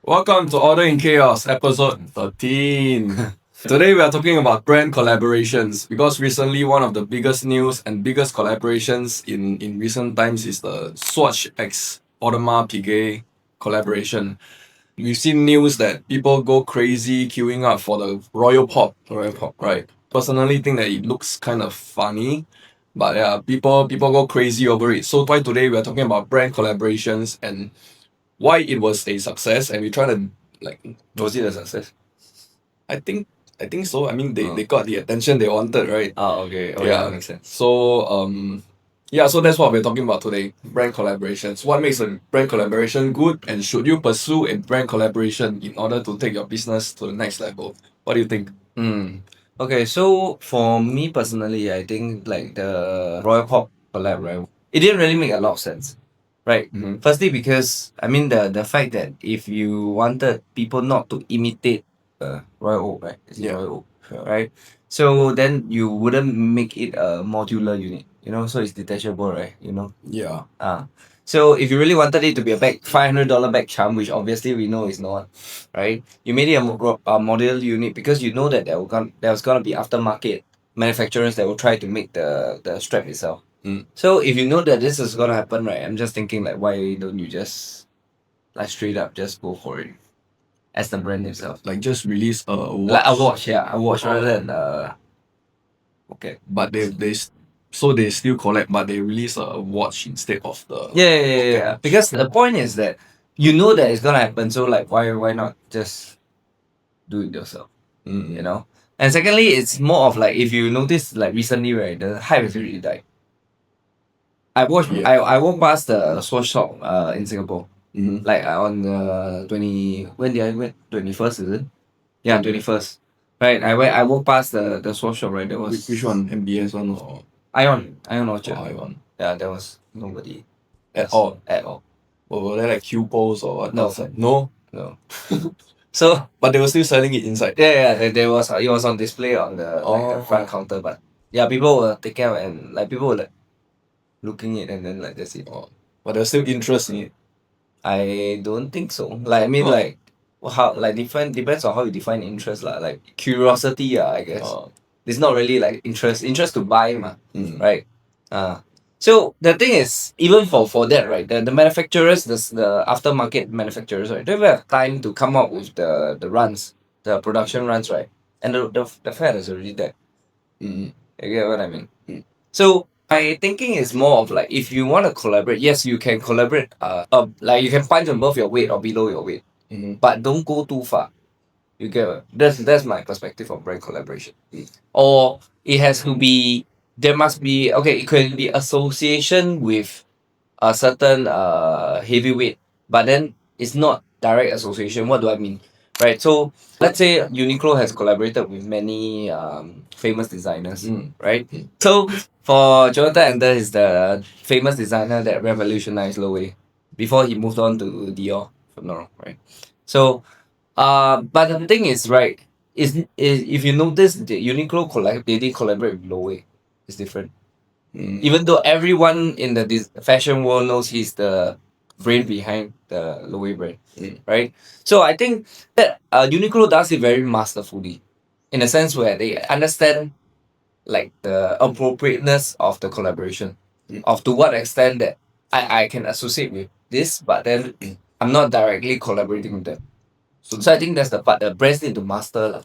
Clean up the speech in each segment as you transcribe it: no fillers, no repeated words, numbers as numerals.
Welcome to Order in Chaos, episode 13. Today we are talking about brand collaborations because recently one of the biggest news and biggest collaborations in recent times is the Swatch x Audemars Piguet collaboration. We've seen news that people go crazy queuing up for the Royal Pop, right? Personally think that it looks kind of funny, but yeah, people go crazy over it. So why today we are talking about brand collaborations and why it was a success, and we try to Was it a success? I think so. I mean they got the attention they wanted, right? Okay. Yeah. Makes sense. So so that's what we're talking about today. Brand collaborations. What makes a brand collaboration good, and should you pursue a brand collaboration in order to take your business to the next level? What do you think? Okay, so for me personally, I think like the Royal Pop collab, right? It didn't really make a lot of sense. Right. Mhm. Firstly, because I mean the fact that if you wanted people not to imitate Royal Oak, right? It's Yeah. Royal Oak, Yeah. right? So then you wouldn't make it a modular unit, so it's detachable, right? Yeah. So if you really wanted it to be a bag, $500 bag charm, which obviously we know is not, right? You made it a modular unit because you know that there was gonna be aftermarket manufacturers that will try to make the strap itself. So if you know that this is gonna happen, right? I'm just thinking like, why don't you just like straight up just go for it as the brand itself? Like just release a watch. Like a watch, yeah, a watch rather than okay. But they still collab, but they release a watch instead of the Yeah. Because the point is that you know that it's gonna happen, so like why not just do it yourself? And secondly, it's more of like, if you notice like recently, right, the hype has really died. I walked past the Swatch shop in Singapore. Like on the 21st, is it? Yeah, 21st. Right, I walked past the Swatch shop, right? There was Which one? MBS one or Ion Orchard. Ion? Yeah, there was nobody At all. Oh, Were there like Q-poles or what? No. Outside? No. So But they were still selling it inside. there was it was on display on the front counter, but yeah, people were taking out, and like people were like looking at it, and then like that's it. But there's still interest in it. I don't think so. Like I mean, like how like depends on how you define interest, lah. Like curiosity, I guess. It's not really like interest to buy, right? So the thing is, even for that, right, the manufacturers, the aftermarket manufacturers, right, they don't have time to come up with the runs, the production runs, right, and the fat is already there. You get what I mean? So my thinking is more of like, if you want to collaborate, yes, you can collaborate. Like you can punch above your weight or below your weight, but don't go too far. You get what? That's my perspective of brand collaboration. Or it has to be, there must be, okay, it can be association with a certain heavyweight, but then it's not direct association. What do I mean? Right, so let's say Uniqlo has collaborated with many famous designers, right? So for Jonathan Ender is the famous designer that revolutionized Loewe before he moved on to Dior, if I'm not wrong, right? So but the thing is, right, is if you notice, the Uniqlo they did collaborate with Loewe. It's different. Even though everyone in the fashion world knows he's the brain behind the Loewe brand, right? So I think that Uniqlo does it very masterfully, in a sense where they understand like the appropriateness of the collaboration, of to what extent that I can associate with this, but then I'm not directly collaborating with them. So I think that's the part the brands need to master.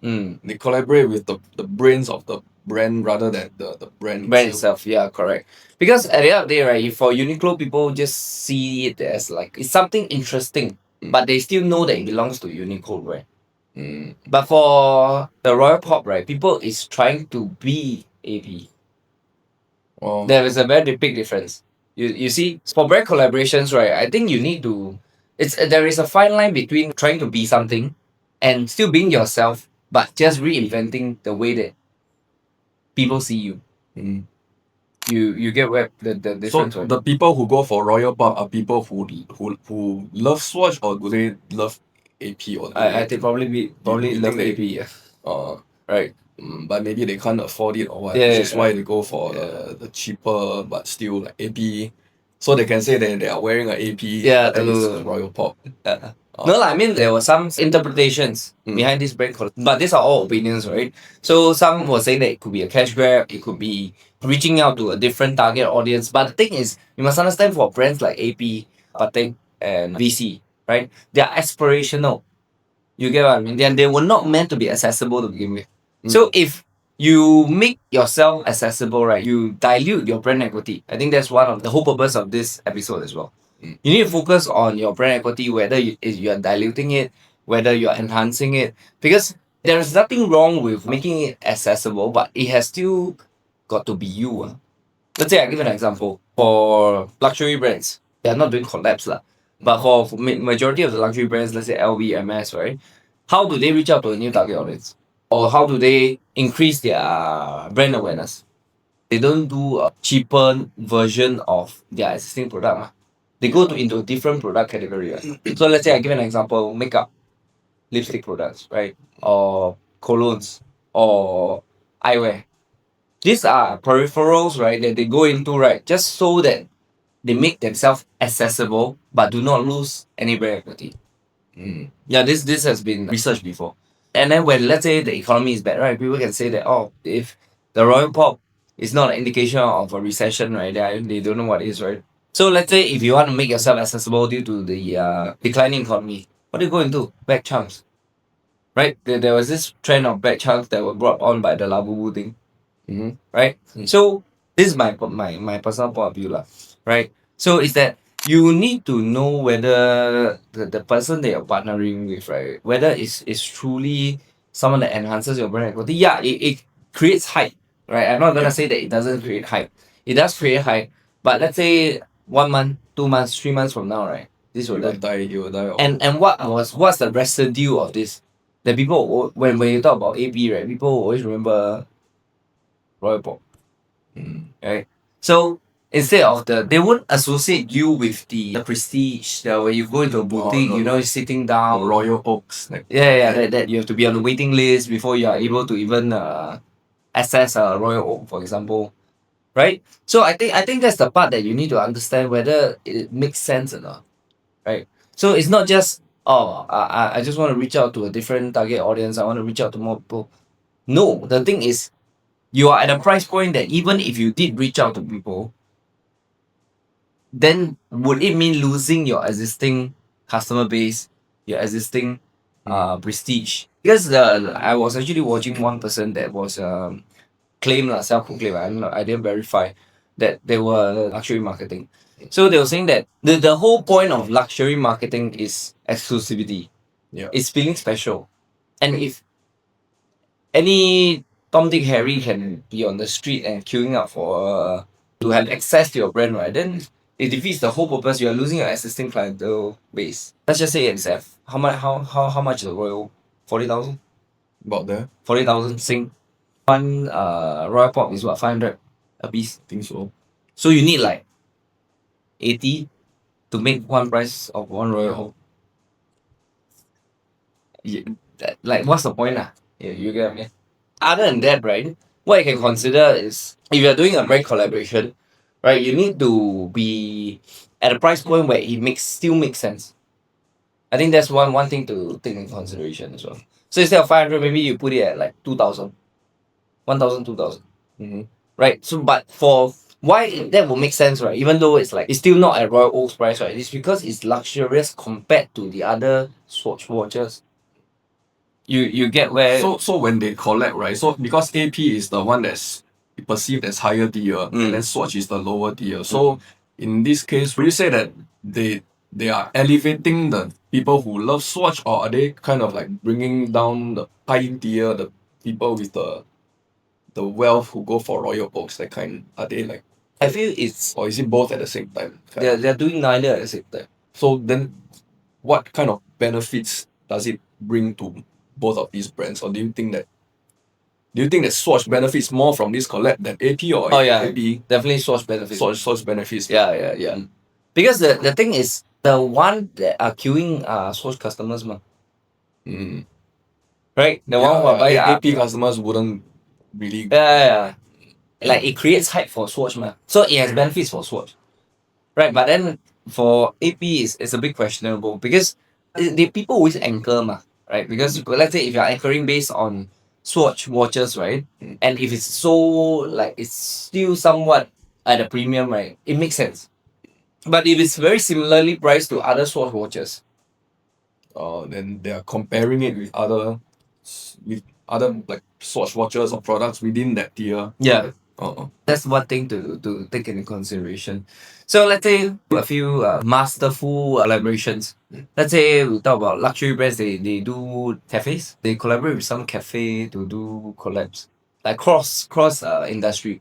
They collaborate with the brains of the brand rather than the brand itself. Yeah, correct. Because at the end of the day, right, for Uniqlo, people just see it as like it's something interesting, but they still know that it belongs to Uniqlo, right? But for the Royal Pop, right, people is trying to be AP. There is a very big difference. You see, for brand collaborations, right, I think you need to. There is a fine line between trying to be something and still being yourself, but just reinventing the way that people see you. You get where the difference. So the people who go for Royal Pop are people who love Swatch, or do they love AP? Or I think probably love AP. Yeah. right? But maybe they can't afford it or what, Yeah, which is why right. they go for Yeah. the cheaper but still like AP. So they can say that they are wearing a AP, Yeah, but then it's true. Royal Pop. No, I mean there were some interpretations behind this brand, but these are all opinions, right? So some were saying that it could be a cash grab, it could be reaching out to a different target audience. But the thing is, you must understand for brands like AP, Patek, and VC, right? They are aspirational. You get what I mean? They were not meant to be accessible to begin with. So if you make yourself accessible, right, you dilute your brand equity. I think that's one of the whole purpose of this episode as well. You need to focus on your brand equity, whether you are diluting it, whether you are enhancing it, because there is nothing wrong with making it accessible, but it has still got to be you. Let's say I give an example for luxury brands. They are not doing collabs lah, but for majority of the luxury brands, let's say LVMS, right? How do they reach out to a new target audience, or how do they increase their brand awareness? They don't do a cheaper version of their existing product. They go into a different product category. Right? So let's say I give an example: makeup, lipstick products, right, or colognes, or eyewear. These are peripherals, right, that they go into, right, just so that they make themselves accessible but do not lose any brand equity. Yeah, this has been researched before. And then when let's say the economy is bad, right, people can say that, oh, if the Royal Pop is not an indication of a recession, right, they don't know what is, right? So let's say if you want to make yourself accessible due to the declining economy, what do you go into? Bag chunks, right? There was this trend of bag chunks that were brought on by the Labubu thing, right? So this is my personal point of view, lah, right? So is that you need to know whether the person that you're partnering with, right, whether it's truly someone that enhances your brand equity. Yeah, it creates hype, right? I'm not gonna say that it doesn't create hype. It does create hype, but let's say 1 month, 2 months, 3 months from now, right? This will die. He will die. And what's the residue of this? That people when you talk about AP, right, people always remember Royal Pop. Right? So instead of they won't associate you with the prestige, when you go into a boutique, you're sitting down. Royal Oaks. That you have to be on the waiting list before you are able to even access a Royal Oak, for example. Right? So I think that's the part that you need to understand whether it makes sense or not. Right? So it's not just, oh, I just want to reach out to a different target audience, I want to reach out to more people. No, the thing is, you are at a price point that even if you did reach out to people, then would it mean losing your existing customer base, your existing prestige? Because I was actually watching one person that was self-proclaimed. I didn't verify that they were luxury marketing. So they were saying that the whole point of luxury marketing is exclusivity. Yeah. It's feeling special. And if any Tom, Dick, Harry can be on the street and queuing up for to have access to your brand, right? Then it defeats the whole purpose. You are losing your existing clientele base. Let's just say it's how much is the Royal? 40,000? About there. 40,000 Sing. One Royal Pop is what, 500 a piece? I think so. So you need like 80 to make one price of one Royal Pop. Like what's the point lah? Yeah, you get what I mean? Other than that, right, what you can consider is if you're doing a brand collaboration, right, you need to be at a price point where it still makes sense. I think that's one thing to take in consideration as well. So instead of 500, maybe you put it at like 2,000, 1,000, 2,000. Right? So but for why that will make sense, right? Even though it's still not at Royal Oak's price, right? It's because it's luxurious compared to the other Swatch watches. You get where So when they collab, right? So because AP is the one that's perceived as higher tier, and then Swatch is the lower tier. So in this case, would you say that they are elevating the people who love Swatch, or are they kind of like bringing down the high tier, the people with the wealth who go for Royal Oaks, that kind? Are they like, I feel it's or is it both at the same time? they're doing neither at the same time. So then, what kind of benefits does it bring to both of these brands, or do you think that Swatch benefits more from this collab than AP, or AP? Definitely Swatch benefits. Swatch benefits. Yeah. Because the thing is, the one that are queuing are Swatch customers, ma. right? The one who are buying AP customers wouldn't really. yeah. Like it creates hype for Swatch, man. So it has benefits for Swatch, right? But then for AP, it's a bit questionable because the people always anchor, ma, right? Because let's say if you're anchoring based on Swatch watches, right? And if it's so like it's still somewhat at a premium, right? It makes sense. But if it's very similarly priced to other Swatch watches, then they are comparing it with other like Swatch watches or products within that tier. yeah, Uh, that's one thing to take into consideration. So let's say a few masterful collaborations. Let's say we talk about luxury brands. They do cafes. They collaborate with some cafe to do collabs, like cross industry.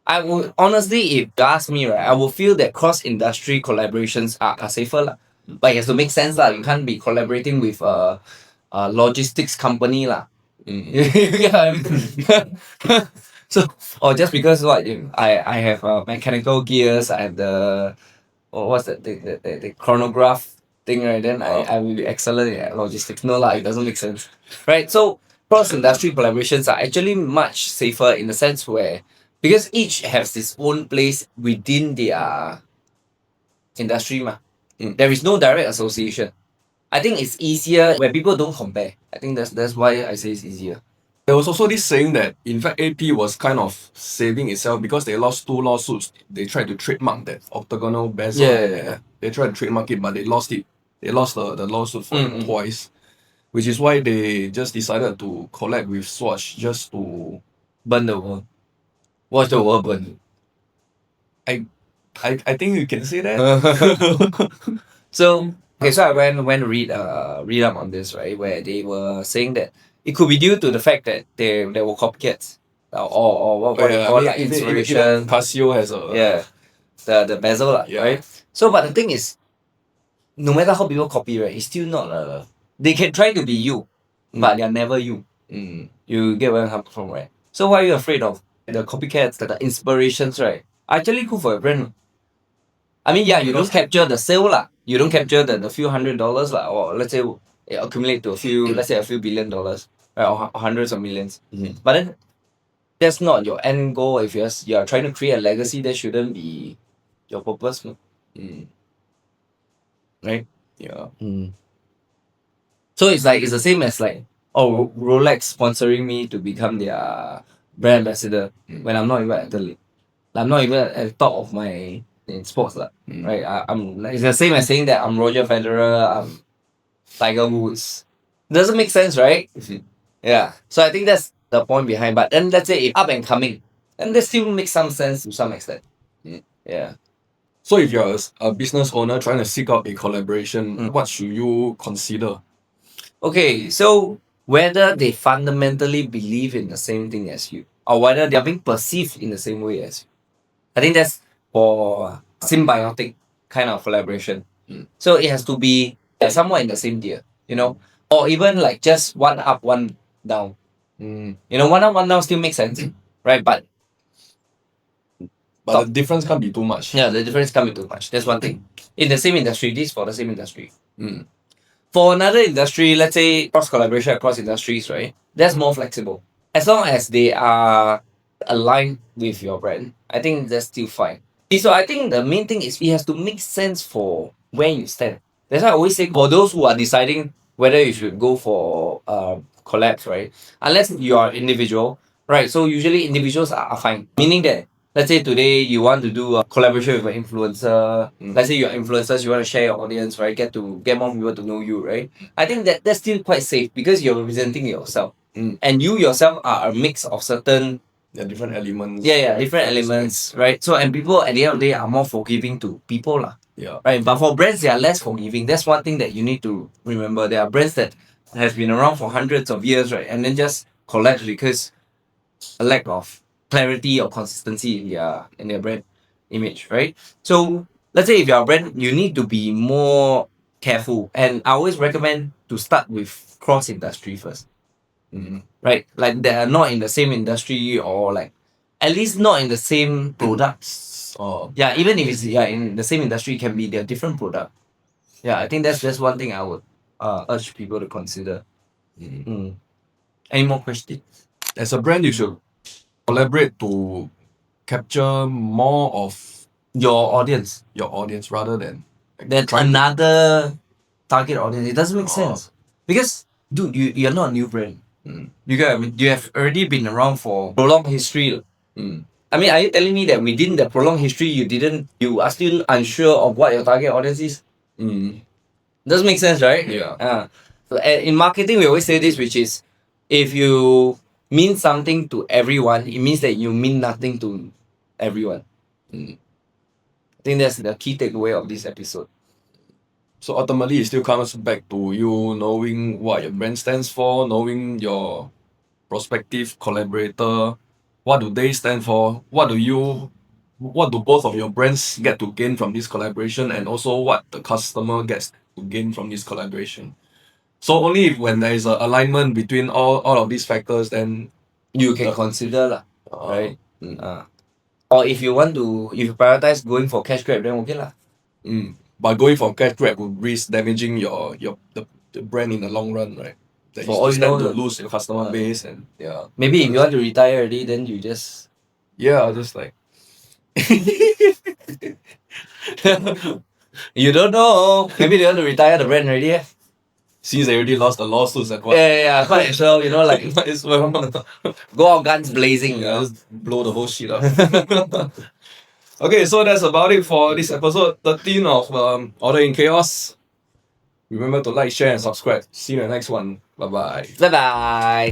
I would honestly, if you ask me, right, I would feel that cross industry collaborations are safer lah. But it has to make sense lah. You can't be collaborating with a logistics company lah. You get what I mean? So, or just because I have mechanical gears, I have the what's that the chronograph thing, right? Then I will be excellent at logistics. No lah, it doesn't make sense, right? So cross industry collaborations are actually much safer in the sense where because each has its own place within their industry, ma. There is no direct association. I think it's easier where people don't compare. I think that's why I say it's easier. There was also this saying that, in fact, AP was kind of saving itself because they lost 2 lawsuits. They tried to trademark that octagonal bezel. Yeah. They tried to trademark it, but they lost it. They lost the lawsuit for twice, which is why they just decided to collab with Swatch just to Burn the world. Watch the world burn. I think you can say that. So I went to read up on this, right, where they were saying that it could be due to the fact that there were copycats or what they call like inspiration. Casio has a the bezel lah, right? So but the thing is, no matter how people copy, right, it's still not they can try to be you, but they're never you. You get where I'm coming from, right? So why are you afraid of the copycats, the inspirations, right? Actually good for a brand. I mean, yeah, you don't capture the sale lah. You don't capture the few $100s lah, or let's say it accumulate to a few $1 billion, right, or hundreds of millions. But then that's not your end goal. If you're trying to create a legacy, that shouldn't be your purpose, right? Yeah. So it's the same as like Rolex sponsoring me to become their brand ambassador when I'm not even at the league. I'm not even at the top of my in sports lah, right? I'm it's the same as saying that I'm Roger Federer, I'm Tiger Woods. Doesn't make sense, right? Yeah. So I think that's the point behind. But then let's say if up and coming, then that still makes some sense to some extent. Yeah. So if you're a business owner trying to seek out a collaboration, what should you consider? Okay, so whether they fundamentally believe in the same thing as you, or whether they are being perceived in the same way as you. I think that's for symbiotic kind of collaboration. So it has to be somewhat in the same tier, or even like just one up, one down. One up, one down still makes sense, right? But the difference can't be too much. Yeah, the difference can't be too much. That's one thing. In the same industry, this is for the same industry. For another industry, let's say cross collaboration across industries, right? That's more flexible. As long as they are aligned with your brand, I think that's still fine. So I think the main thing is it has to make sense for where you stand. That's why I always say for those who are deciding whether you should go for collabs, right? Unless you are individual, right? So usually individuals are fine. Meaning that let's say today you want to do a collaboration with an influencer. Let's say you're influencers, you want to share your audience, right? Get more people to know you, right? I think that's still quite safe because you're representing yourself. And you yourself are a mix of certain different elements. Different elements, right? So and people at the end of the day are more forgiving to people lah. Yeah. Right. But for brands they are less forgiving. That's one thing that you need to remember. There are brands that have been around for hundreds of years, right? And then just collapse because a lack of clarity or consistency in their brand image, right? So let's say if you're a brand, you need to be more careful. And I always recommend to start with cross industry first. Right? Like they are not in the same industry or like at least not in the same products. Even if it's in the same industry, it can be their different product. Yeah, I think that's just one thing I would urge people to consider. Any more questions? As a brand, you should collaborate to capture more of Your audience. your audience rather than That's trying to- another target audience. It doesn't make Oh. sense. Because, dude, you're not a new brand. You get what I mean? You have already been around for prolonged history. I mean, are you telling me that within the prolonged history, you are still unsure of what your target audience is? Doesn't make sense, right? Yeah. So in marketing, we always say this, which is, if you mean something to everyone, it means that you mean nothing to everyone. I think that's the key takeaway of this episode. So ultimately, it still comes back to you knowing what your brand stands for, knowing your prospective collaborator, what do they stand for, what do both of your brands get to gain from this collaboration, and also what the customer gets to gain from this collaboration. So only if when there is an alignment between all of these factors, then You can consider lah, right? Or if you prioritize going for cash grab, then okay lah. But going for cash grab would risk damaging the brand in the long run, right? That For is all to you stand know, to lose your customer base and Maybe if you want to retire already, then you just I'll just like you don't know. Maybe they want to retire the brand already. since they already lost the lawsuits and what. Yeah. Might as well, like Might as well. go out guns blazing. Just blow the whole shit up. Okay, so that's about it for this episode 13 of Order in Chaos. Remember to like, share, and subscribe. See you in the next one. Bye bye. Bye bye.